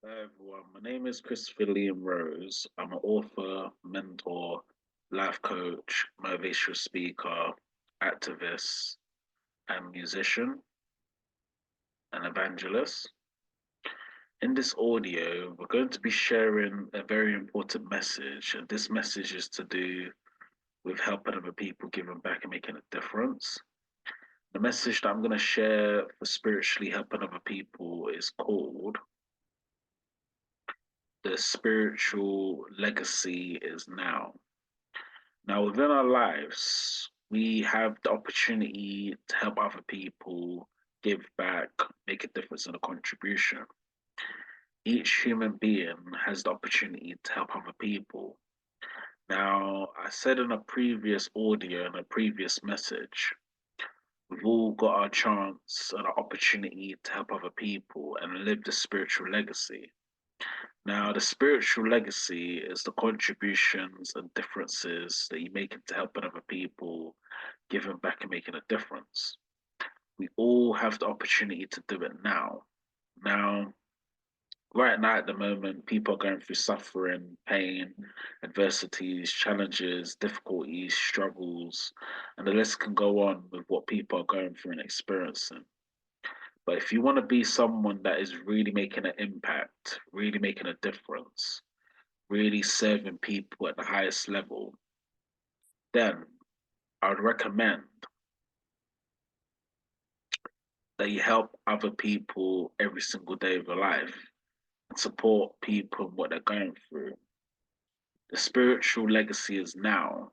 Hello everyone, my name is Christopher Liam Rose. I'm an author, mentor, life coach, motivational speaker, activist, and musician and evangelist. In this audio, we're going to be sharing a very important message, and this message is to do with helping other people, giving back, and making a difference. The message that I'm going to share for spiritually helping other people is called The Spiritual Legacy is Now. Now, within our lives, we have the opportunity to help other people, give back, make a difference and a contribution. Each human being has the opportunity to help other people. Now, I said in a previous audio and a previous message, we've all got our chance and our opportunity to help other people and live the spiritual legacy. Now, the spiritual legacy is the contributions and differences that you make into helping other people, giving back and making a difference. We all have the opportunity to do it now. Now, right now at the moment, people are going through suffering, pain, adversities, challenges, difficulties, struggles, and the list can go on with what people are going through and experiencing. But if you want to be someone that is really making an impact, really making a difference, really serving people at the highest level, then I would recommend that you help other people every single day of your life and support people in what they're going through. The spiritual legacy is now.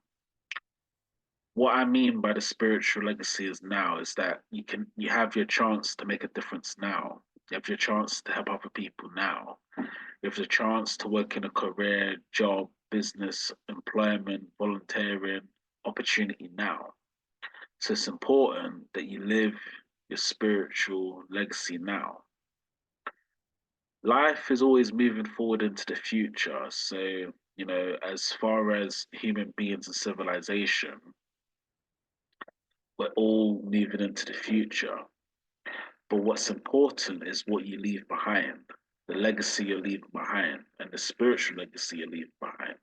What I mean by the spiritual legacy is now is that you have your chance to make a difference now. You have your chance to help other people now. You have the chance to work in a career, job, business, employment, volunteering, opportunity now. So it's important that you live your spiritual legacy now. Life is always moving forward into the future. So, as far as human beings and civilization, we're all moving into the future. But what's important is what you leave behind, the legacy you're leaving behind, and the spiritual legacy you leave behind.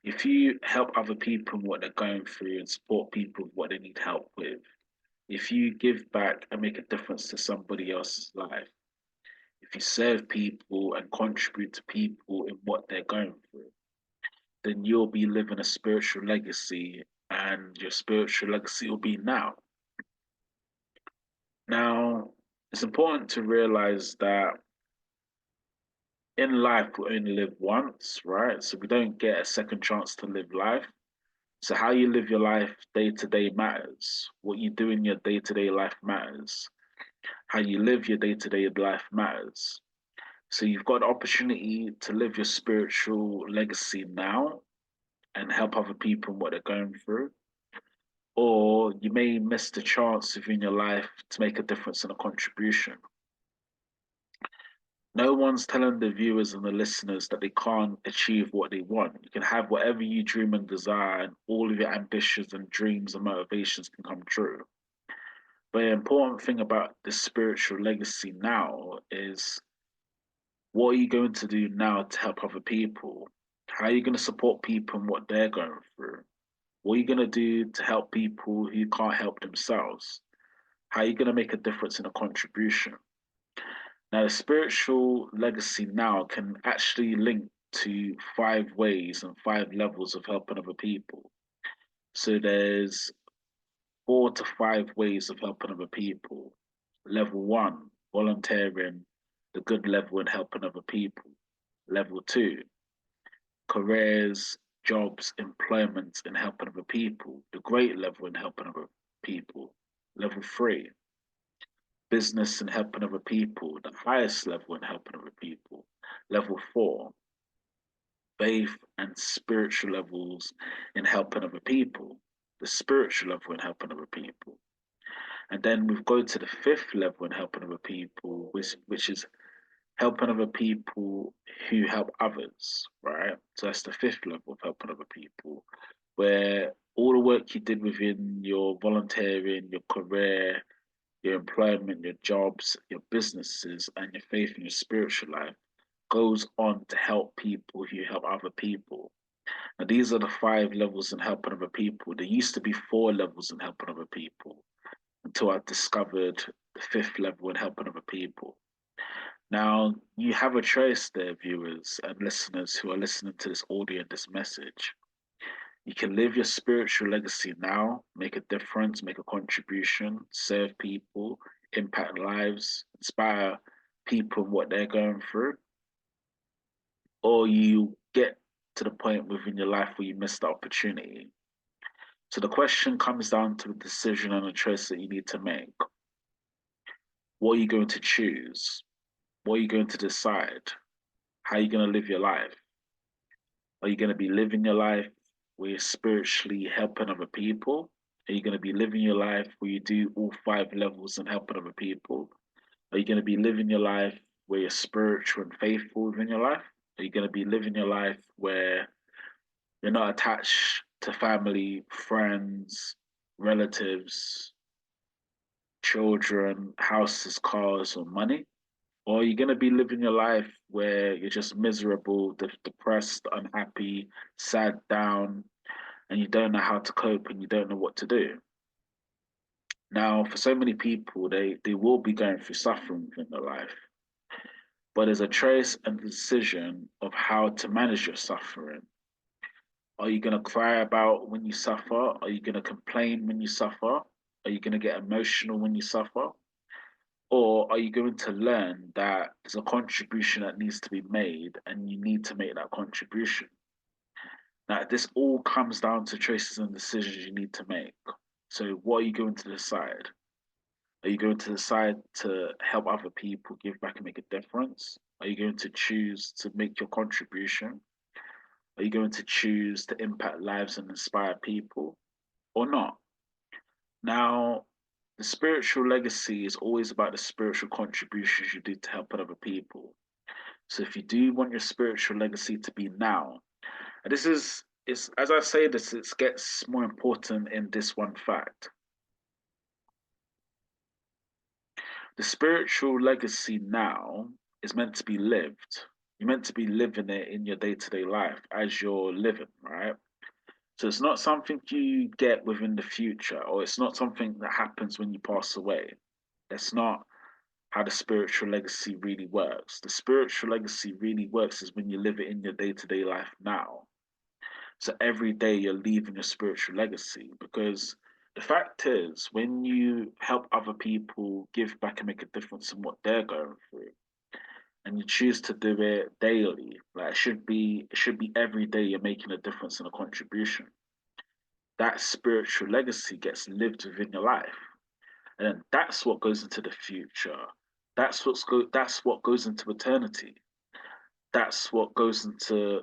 If you help other people in what they're going through and support people with what they need help with, if you give back and make a difference to somebody else's life, if you serve people and contribute to people in what they're going through, then you'll be living a spiritual legacy, and your spiritual legacy will be now. Now, it's important to realize that in life we only live once, right? So we don't get a second chance to live life. So how you live your life day to day matters. What you do in your day to day life matters. How you live your day to day life matters. So you've got the opportunity to live your spiritual legacy now and help other people in what they're going through. Or you may miss the chance within your life to make a difference and a contribution. No one's telling the viewers and the listeners that they can't achieve what they want. You can have whatever you dream and desire, and all of your ambitions and dreams and motivations can come true. But the important thing about this spiritual legacy now is, what are you going to do now to help other people? How are you going to support people and what they're going through? What are you going to do to help people who can't help themselves? How are you going to make a difference and a contribution? Now, the spiritual legacy now can actually link to 5 ways and 5 levels of helping other people. So there's 4 to 5 ways of helping other people. Level one, volunteering, the good level in helping other people. Level two, careers, jobs, employment in helping other people, the great level in helping other people. Level three, business and helping other people, the highest level in helping other people. Level four, faith and spiritual levels in helping other people, the spiritual level in helping other people. And then we go to the fifth level in helping other people, which is helping other people who help others, right? So that's the fifth level of helping other people, where all the work you did within your volunteering, your career, your employment, your jobs, your businesses, and your faith in your spiritual life goes on to help people who help other people. Now, these are the 5 levels in helping other people. There used to be 4 levels in helping other people until I discovered the 5th level in helping other people. Now, you have a choice there, viewers and listeners who are listening to this audio and this message. You can live your spiritual legacy now, make a difference, make a contribution, serve people, impact lives, inspire people and what they're going through, or you get to the point within your life where you miss the opportunity. So the question comes down to a decision and a choice that you need to make. What are you going to choose? What are you going to decide? How are you going to live your life? Are you going to be living your life where you're spiritually helping other people? Are you going to be living your life where you do all 5 levels and helping other people? Are you going to be living your life where you're spiritual and faithful within your life? Are you going to be living your life where you're not attached to family, friends, relatives, children, houses, cars, or money? Or are you going to be living your life where you're just miserable, depressed, unhappy, sad, down, and you don't know how to cope and you don't know what to do? Now, for so many people, they will be going through suffering in their life, but there's a choice and decision of how to manage your suffering. Are you going to cry about when you suffer? Are you going to complain when you suffer? Are you going to get emotional when you suffer? Or are you going to learn that there's a contribution that needs to be made and you need to make that contribution? Now, this all comes down to choices and decisions you need to make. So, what are you going to decide? Are you going to decide to help other people, give back, and make a difference? Are you going to choose to make your contribution? Are you going to choose to impact lives and inspire people or not? Now, the spiritual legacy is always about the spiritual contributions you do to help other people. So if you do want your spiritual legacy to be now, and this is it's as I say this, it gets more important in this one fact. The spiritual legacy now is meant to be lived. You're meant to be living it in your day-to-day life as you're living, right? So it's not something you get within the future, or it's not something that happens when you pass away. That's not how the spiritual legacy really works. The spiritual legacy really works is when you live it in your day to day life now. So every day you're leaving a spiritual legacy because the fact is, when you help other people give back and make a difference in what they're going through, and you choose to do it daily, like it should be every day you're making a difference and a contribution. That spiritual legacy gets lived within your life. And then that's what goes into the future. That's what goes into eternity. That's what goes into,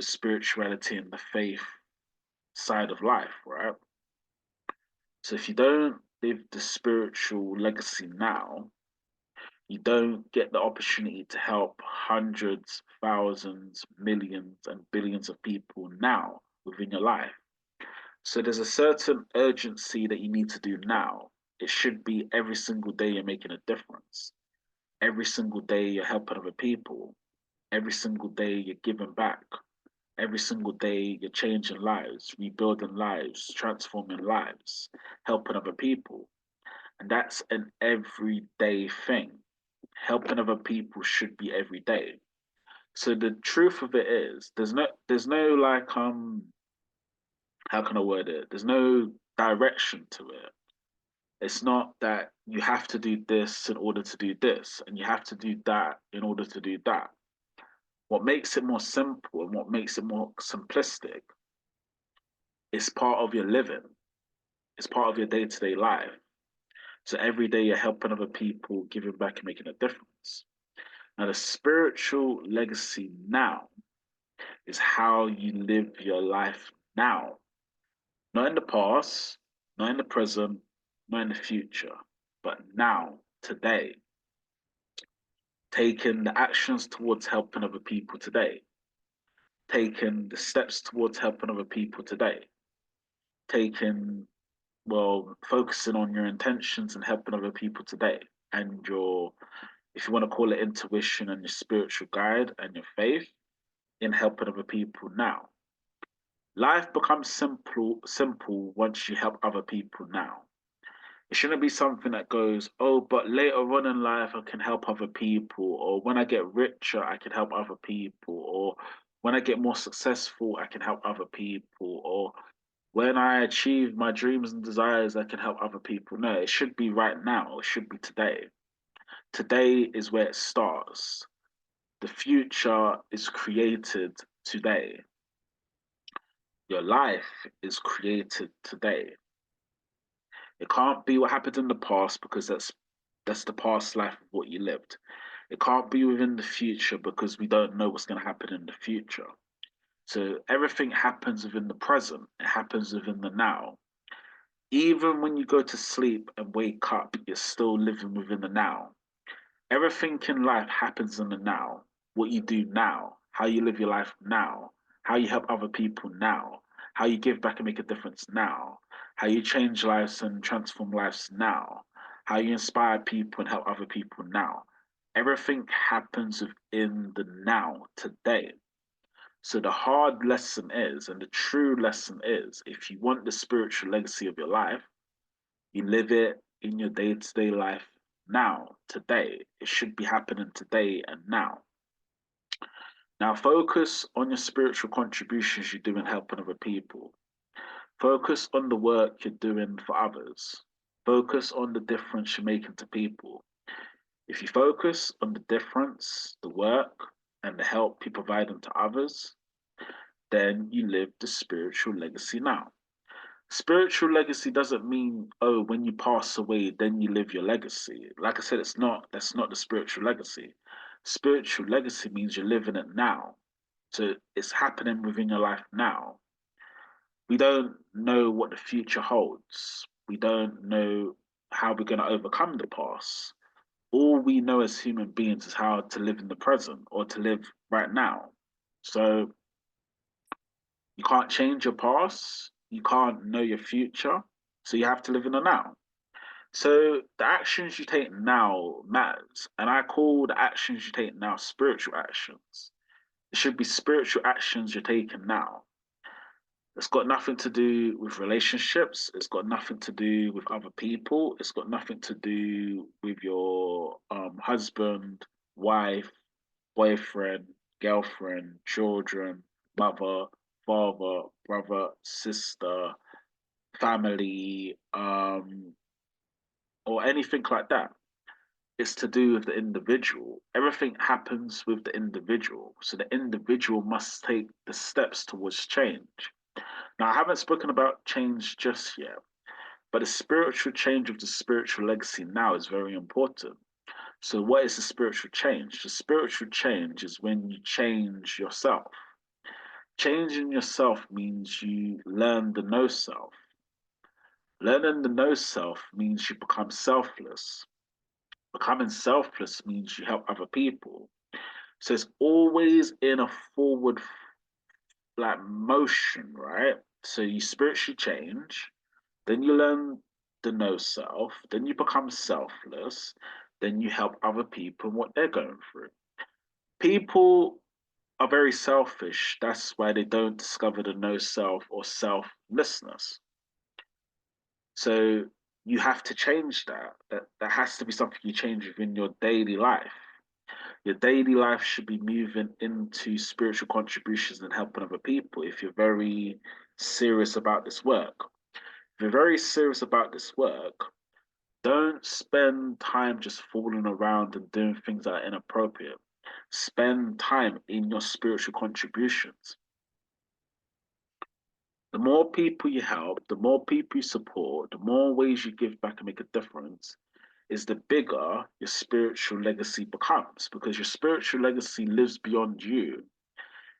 spirituality and the faith side of life, right? So if you don't live the spiritual legacy now, you don't get the opportunity to help hundreds, thousands, millions, and billions of people now within your life. So there's a certain urgency that you need to do now. It should be every single day you're making a difference. Every single day you're helping other people. Every single day you're giving back. Every single day you're changing lives, rebuilding lives, transforming lives, helping other people. And that's an everyday thing. Helping other people should be every day. So the truth of it is there's no like how can I word it? There's no direction to it. It's not that you have to do this in order to do this, and you have to do that in order to do that. What makes it more simple and what makes it more simplistic is part of your living, it's part of your day to day life. So every day you're helping other people, giving back and making a difference. Now, the spiritual legacy now is how you live your life now, not in the past, not in the present, not in the future, but now, today, taking the actions towards helping other people today, taking the steps towards helping other people today, taking, focusing on your intentions and helping other people today, and if you want to call it intuition, and your spiritual guide and your faith in helping other people now. Life becomes simple once you help other people now. It shouldn't be something that goes, oh, but later on in life I can help other people, or when I get richer I can help other people, or when I get more successful I can help other people, or when I achieve my dreams and desires I can help other people. No, it should be right now. It should be today. Today is where it starts. The future is created today. Your life is created today. It can't be what happened in the past because that's the past life of what you lived. It can't be within the future because we don't know what's going to happen in the future. So everything happens within the present. It happens within the now. Even when you go to sleep and wake up, you're still living within the now. Everything in life happens in the now. What you do now, how you live your life now, how you help other people now, how you give back and make a difference now, how you change lives and transform lives now, how you inspire people and help other people now. Everything happens within the now, today. So the hard lesson is, and the true lesson is, if you want the spiritual legacy of your life, you live it in your day-to-day life now, today. It should be happening today and now. Now, focus on your spiritual contributions you do in helping other people. Focus on the work you're doing for others. Focus on the difference you're making to people. If you focus on the difference, the work, and the help you're providing to others, then you live the spiritual legacy now. Spiritual legacy doesn't mean, oh, when you pass away then you live your legacy. Like I said, that's not the spiritual legacy. Spiritual legacy means you're living it now. So it's happening within your life now. We don't know what the future holds. We don't know how we're going to overcome the past. All we know as human beings is how to live in the present or to live right now. So you can't change your past. You can't know your future. So you have to live in the now. So the actions you take now matters. And I call the actions you take now spiritual actions. It should be spiritual actions you're taking now. It's got nothing to do with relationships. It's got nothing to do with other people. It's got nothing to do with your husband, wife, boyfriend, girlfriend, children, mother, father, brother, sister, family, or anything like that. It's to do with the individual. Everything happens with the individual. So the individual must take the steps towards change. Now, I haven't spoken about change just yet, but the spiritual change of the spiritual legacy now is very important. So, what is the spiritual change? The spiritual change is when you change yourself. Changing yourself means you learn the no self. Learning the no self means you become selfless. Becoming selfless means you help other people. So it's always in a forward like motion, right? So you spiritually change, then you learn the no self, then you become selfless, then you help other people and what they're going through. People are very selfish. That's why they don't discover the no self or selflessness. So you have to change that. That has to be something you change within your daily life. Your daily life should be moving into spiritual contributions and helping other people if you're very serious about this work. If you're very serious about this work, don't spend time just fooling around and doing things that are inappropriate. Spend time in your spiritual contributions. The more people you help, the more people you support, the more ways you give back and make a difference, is the bigger your spiritual legacy becomes because your spiritual legacy lives beyond you.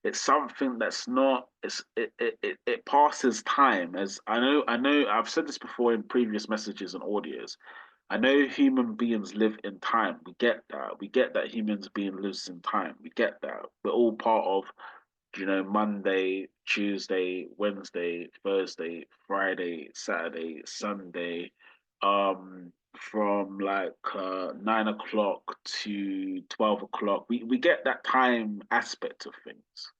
It's something that's not it passes time. As I know I've said this before in previous messages and audios. I know human beings live in time. We get that humans being lives in time. We get that. We're all part of, Monday, Tuesday, Wednesday, Thursday, Friday, Saturday, Sunday, from like 9 o'clock to 12 o'clock. We get that time aspect of things,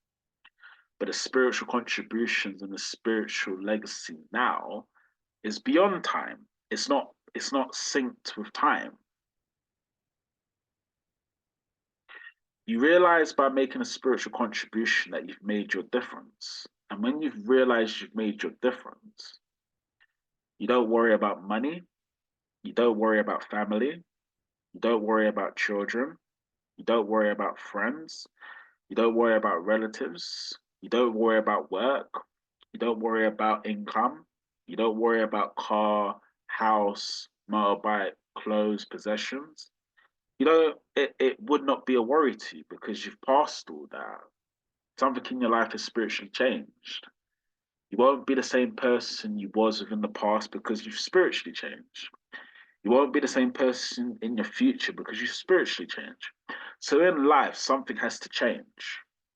but the spiritual contributions and the spiritual legacy now is beyond time. It's not synced with time. You realize by making a spiritual contribution that you've made your difference. And when you've realized you've made your difference, you don't worry about money, you don't worry about family, you don't worry about children, you don't worry about friends, you don't worry about relatives, you don't worry about work, you don't worry about income, you don't worry about car, house, motorbike, clothes, possessions. It would not be a worry to you because you've passed all that. Something in your life has spiritually changed. You won't be the same person you was within the past because you've spiritually changed. You won't be the same person in your future because you spiritually change. So in life, something has to change.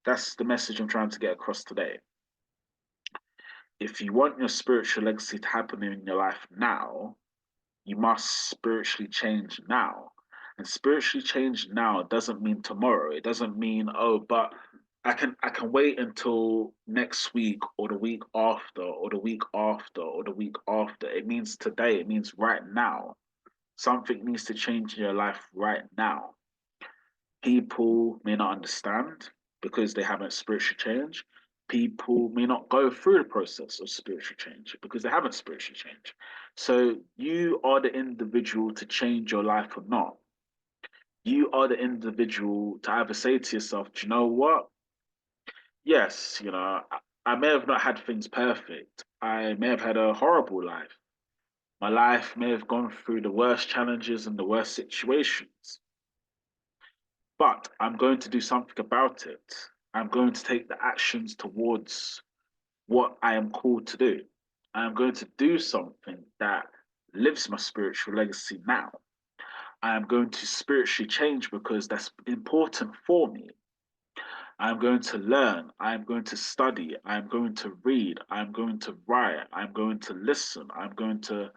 That's the message I'm trying to get across today. If you want your spiritual legacy to happen in your life now, you must spiritually change now. And spiritually change now doesn't mean tomorrow. It doesn't mean, oh, but I can wait until next week or the week after or the week after or the week after. It means today. It means right now. Something needs to change in your life right now. People may not understand because they haven't spiritually changed. People may not go through the process of spiritual change because they haven't spiritually changed. So you are the individual to change your life or not. You are the individual to either say to yourself, do you know what? Yes, I may have not had things perfect. I may have had a horrible life. My life may have gone through the worst challenges and the worst situations, but I'm going to do something about it. I'm going to take the actions towards what I am called to do. I am going to do something that lives my spiritual legacy now. I am going to spiritually change because that's important for me. I'm going to learn. I'm going to study. I'm going to read. I'm going to write. I'm going to listen. I'm going to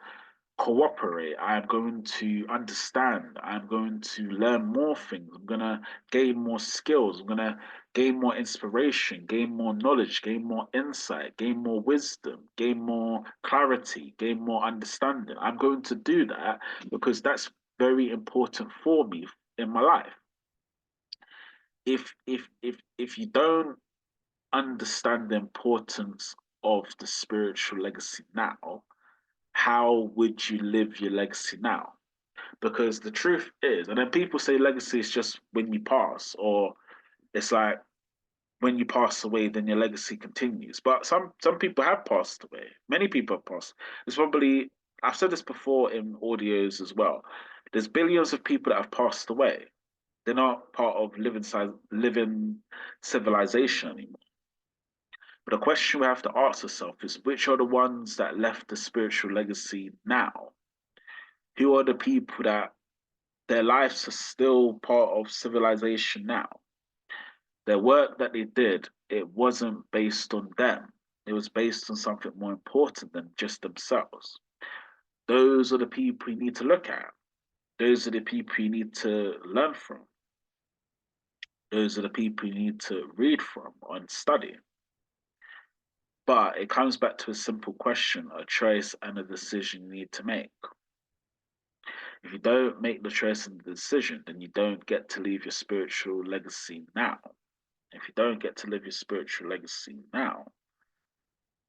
cooperate. I'm going to understand. I'm going to learn more things. I'm going to gain more skills. I'm going to gain more inspiration, gain more knowledge, gain more insight, gain more wisdom, gain more clarity, gain more understanding. I'm going to do that because that's very important for me in my life. If you don't understand the importance of the spiritual legacy now, how would you live your legacy now? Because the truth is, and then people say legacy is just when you pass, or it's like when you pass away, then your legacy continues. But some people have passed away. Many people have passed. There's probably I've said this before in audios as well. There's billions of people that have passed away. They're not part of living civilization anymore. But the question we have to ask ourselves is which are the ones that left the spiritual legacy now? Who are the people that their lives are still part of civilization now? Their work that they did, it wasn't based on them. It was based on something more important than just themselves. Those are the people you need to look at. Those are the people you need to learn from. Those are the people you need to read from and study. But it comes back to a simple question, a choice and a decision you need to make. If you don't make the choice and the decision, then you don't get to leave your spiritual legacy now. If you don't get to live your spiritual legacy now,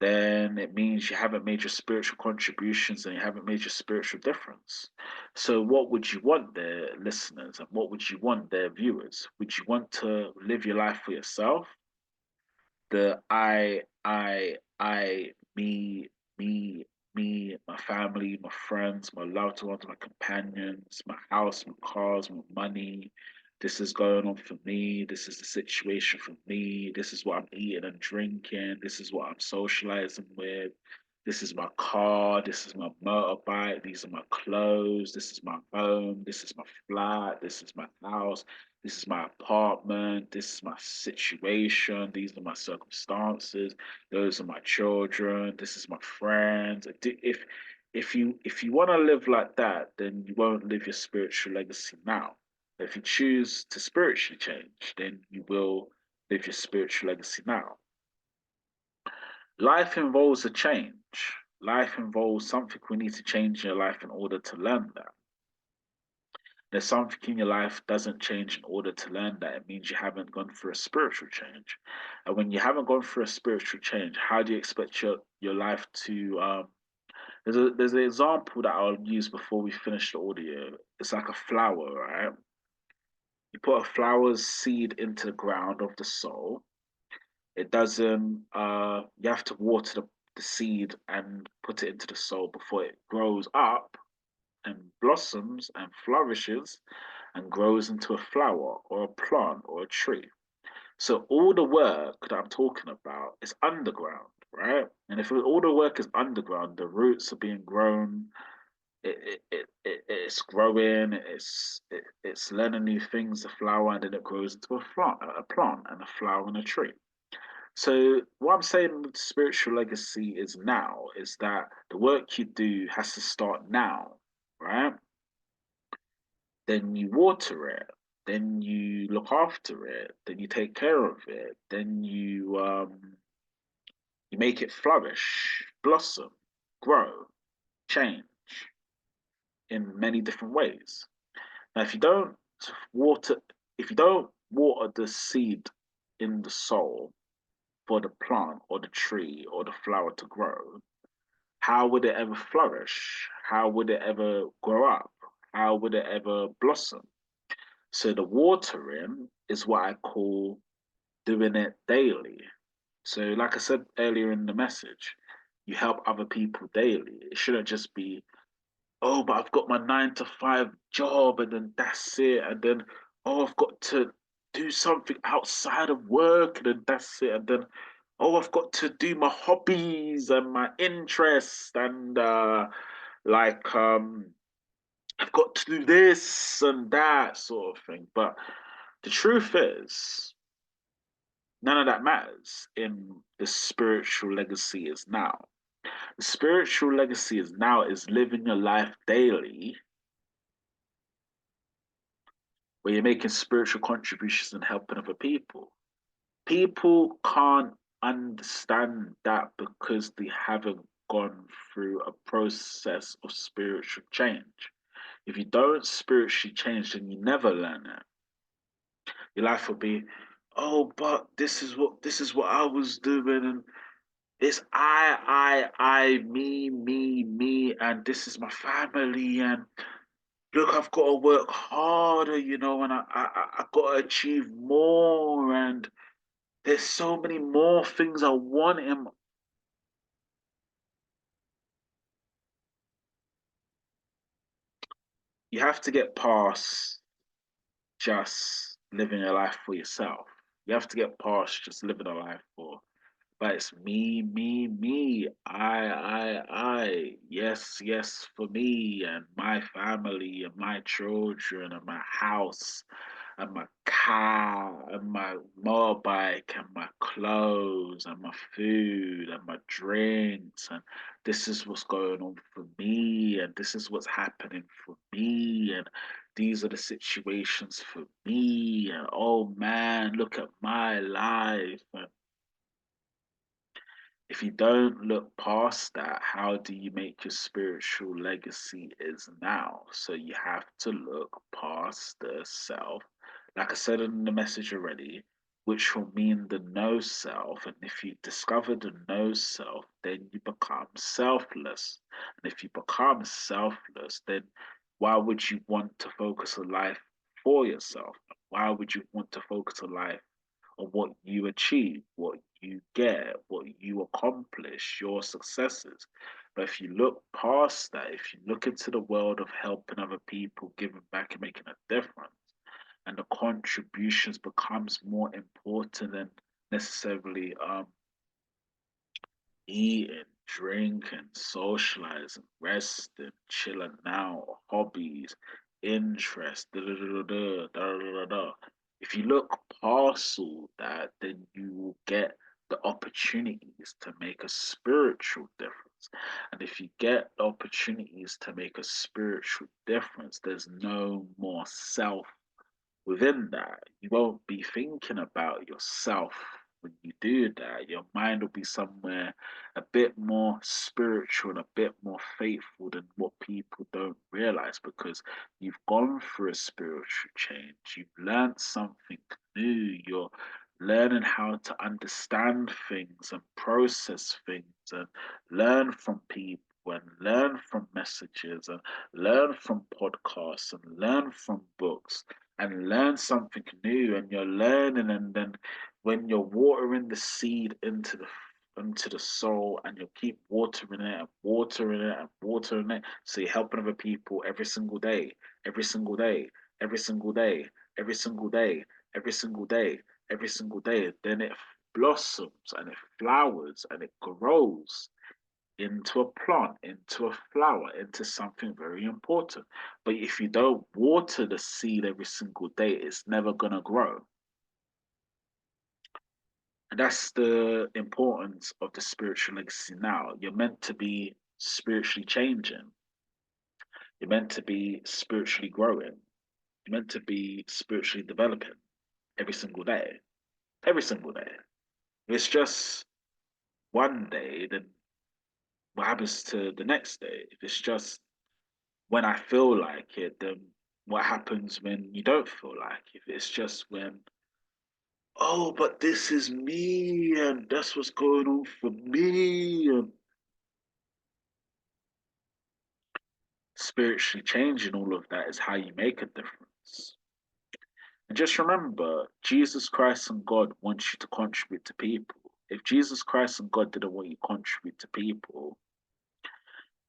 then it means you haven't made your spiritual contributions and you haven't made your spiritual difference. So, what would you want, there, listeners, and what would you want, their viewers? Would you want to live your life for yourself? The me, my family, my friends, my loved ones, my companions, my house, my cars, my money. This is going on for me. This is the situation for me. This is what I'm eating and drinking. This is what I'm socializing with. This is my car. This is my motorbike. These are my clothes. This is my home. This is my flat. This is my house. This is my apartment. This is my situation. These are my circumstances. Those are my children. This is my friends. if you want to live like that, then you won't live your spiritual legacy now. If you choose to spiritually change, then you will live your spiritual legacy now. Life involves a change. Life involves something we need to change in your life in order to learn that. There's something in your life doesn't change in order to learn that. It means you haven't gone through a spiritual change. And when you haven't gone through a spiritual change, how do you expect your life to there's an example that I'll use before we finish the audio. It's like a flower, right? You put a flower's seed into the ground of the soul. It doesn't you have to water the seed and put it into the soul before it grows up and blossoms and flourishes and grows into a flower or a plant or a tree. So all the work that I'm talking about is underground, right? And if all the work is underground, the roots are being grown, it's growing, it's learning new things, the flower, and then it grows into a plant and a flower and a tree. So what I'm saying with spiritual legacy is that the work you do has to start now, right? Then you water it, then you look after it, then you take care of it, then you make it flourish, blossom, grow, change in many different ways. Now, water, if you don't water the seed in the soil for the plant or the tree or the flower to grow, how would it ever flourish? How would it ever grow up? How would it ever blossom? So the watering is what I call doing it daily. So, like I said earlier in the message, you help other people daily. It shouldn't just be, oh, but I've got my 9 to 5 job and then that's it. And then, oh, I've got to do something outside of work and then that's it. And then, oh, I've got to do my hobbies and my interests and like I've got to do this and that sort of thing. But the truth is, none of that matters in the spiritual legacy is now. The spiritual legacy is living your life daily where you're making spiritual contributions and helping other people. People can't understand that because they haven't gone through a process of spiritual change. If you don't spiritually change, then you never learn it. Your life will be, oh, but this is what I was doing, and it's me, and this is my family, and look, I've got to work harder, and I got to achieve more, and there's so many more things I want in. You have to get past just living a life for yourself. You have to get past just living a life for, but it's me, I, yes, yes, for me and my family and my children and my house and my car and my motorbike and my clothes and my food and my drinks, and this is what's going on for me, and this is what's happening for me, and these are the situations for me, and oh man, look at my life. And if you don't look past that, how do you make your spiritual legacy is now? So you have to look past the self, like I said in the message already, which will mean the no self. And if you discover the no self, then you become selfless. And if you become selfless, then why would you want to focus on life for yourself? Why would you want to focus on life on what you achieve, what you get, what you accomplish, your successes? But if you look past that, if you look into the world of helping other people, giving back and making a difference, and the contributions becomes more important than necessarily eating, drinking, socializing, resting, chilling out, hobbies, interest, da da da da da da da da. If you look past all that, then you will get the opportunities to make a spiritual difference. And if you get opportunities to make a spiritual difference, there's no more self within that. You won't be thinking about yourself when you do that. Your mind will be somewhere a bit more spiritual and a bit more faithful than what people don't realize because you've gone through a spiritual change. You've learned something new. You're learning how to understand things and process things and learn from people and learn from messages and learn from podcasts and learn from books and learn something new, and you're learning, and then when you're watering the seed into the soul, and you'll keep watering it and watering it and watering it, so you're helping other people every single day, every single day, every single day, every single day, every single day, every single day, then it blossoms and it flowers and it grows into a plant, into a flower, into something very important. But if you don't water the seed every single day, it's never going to grow. And that's the importance of the spiritual legacy now. You're meant to be spiritually changing, you're meant to be spiritually growing, you're meant to be spiritually developing every single day. Every single day. If it's just one day, then what happens to the next day? If it's just when I feel like it, then what happens when you don't feel like it? If it's just when, oh, but this is me and that's what's going on for me, and spiritually changing all of that is how you make a difference. And just remember, Jesus Christ and God want you to contribute to people. If Jesus Christ and God didn't want you to contribute to people,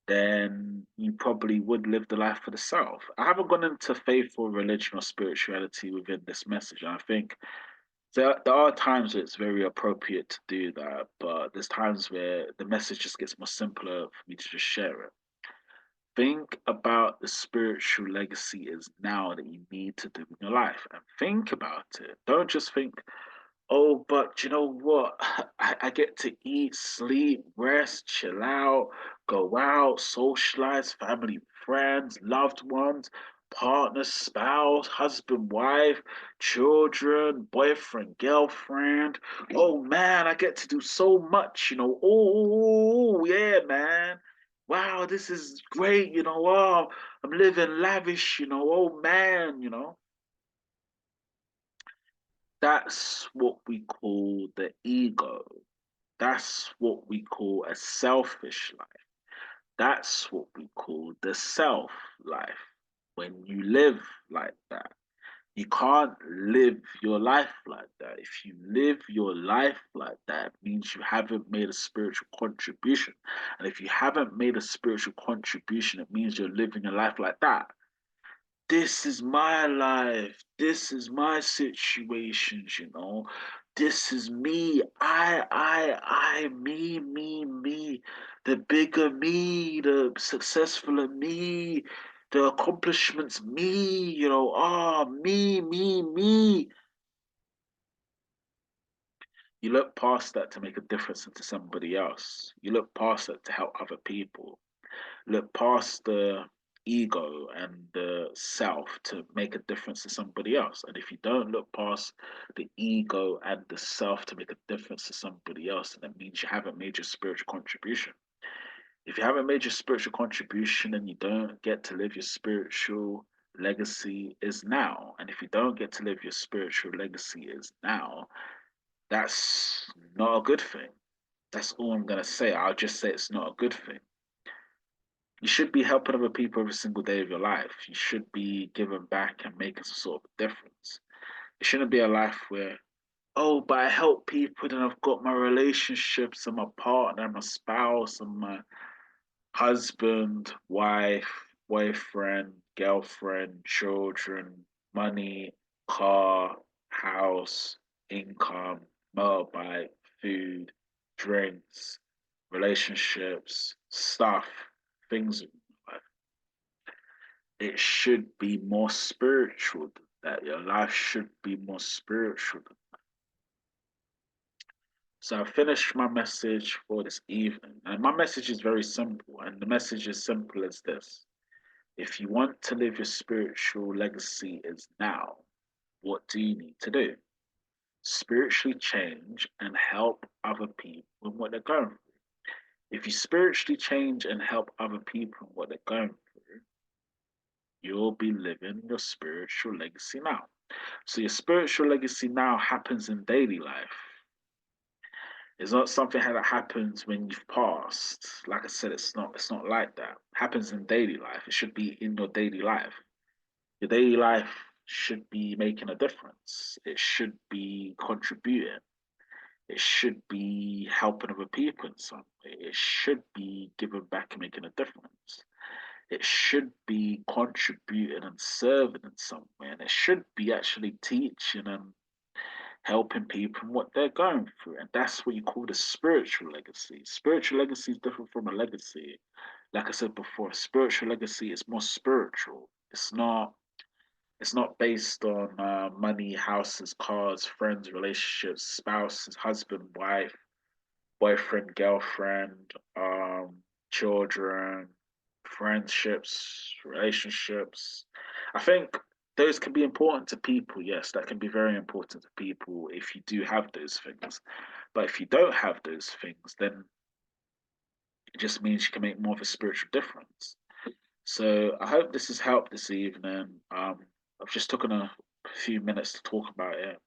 then you probably would live the life for the self. I haven't gone into faith or religion or spirituality within this message. And I think there are times where it's very appropriate to do that, but there's times where the message just gets more simpler for me to just share it. Think about the spiritual legacy is now that you need to do in your life and think about it. Don't just think, oh, but you know what? I get to eat, sleep, rest, chill go out, socialize, family, friends, loved ones, partner, spouse, husband, wife, children, boyfriend, girlfriend. Oh man, I get to do so much, Oh, yeah, man. Wow, this is great, Oh, I'm living lavish, Oh man. That's what we call the ego. That's what we call a selfish life. That's what we call the self life. When you live like that, you can't live your life like that. If you live your life like that, it means you haven't made a spiritual contribution. And if you haven't made a spiritual contribution, it means you're living a life like that. This is my life. This is my situations. This is me. Me. The bigger me, the successfuler me, the accomplishments me. Me. You look past that to make a difference into somebody else. You look past that to help other people. Look past the ego and the self to make a difference to somebody else. And if you don't look past the ego and the self to make a difference to somebody else, then that means you haven't made your spiritual contribution. If you haven't made your spiritual contribution, and you don't get to live your spiritual legacy is now. And if you don't get to live your spiritual legacy is now, that's not a good thing. That's all I'm going to say. I'll just say it's not a good thing. You should be helping other people every single day of your life. You should be giving back and making some sort of difference. It shouldn't be a life where, oh, but I help people and I've got my relationships and my partner, my spouse, and my husband, wife, boyfriend, girlfriend, children, money, car, house, income, motorbike, food, drinks, relationships, stuff, things. It should be more spiritual than that. Your life should be more spiritual than So I finished my message for this evening, and my message is very simple. And the message is simple as this: if you want to live your spiritual legacy is now, what do you need to do? Spiritually change and help other people in what they're going through. If you spiritually change and help other people in what they're going through, you'll be living your spiritual legacy now. So your spiritual legacy now happens in daily life. It's not something that happens when you've passed. Like I said, it's not like that. It happens in daily life. It should be in your daily life. Your daily life should be making a difference. It should be contributing. It should be helping other people in some way. It should be giving back and making a difference. It should be contributing and serving in some way. And it should be actually teaching and helping people in what they're going through. And that's what you call the spiritual legacy. Spiritual legacy is different from a legacy. Like I said before, spiritual legacy is more spiritual. It's not based on money, houses, cars, friends, relationships, spouses, husband, wife, boyfriend, girlfriend, children, friendships, relationships. I think those can be important to people. Yes, that can be very important to people if you do have those things. But if you don't have those things, then it just means you can make more of a spiritual difference. So I hope this has helped this evening. I've just taken a few minutes to talk about it,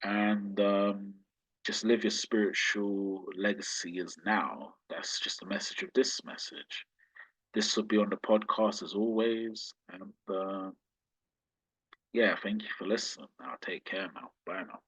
and just live your spiritual legacy as now. That's just the message of this message. This will be on the podcast as always, and yeah, thank you for listening. I'll take care now. Bye now.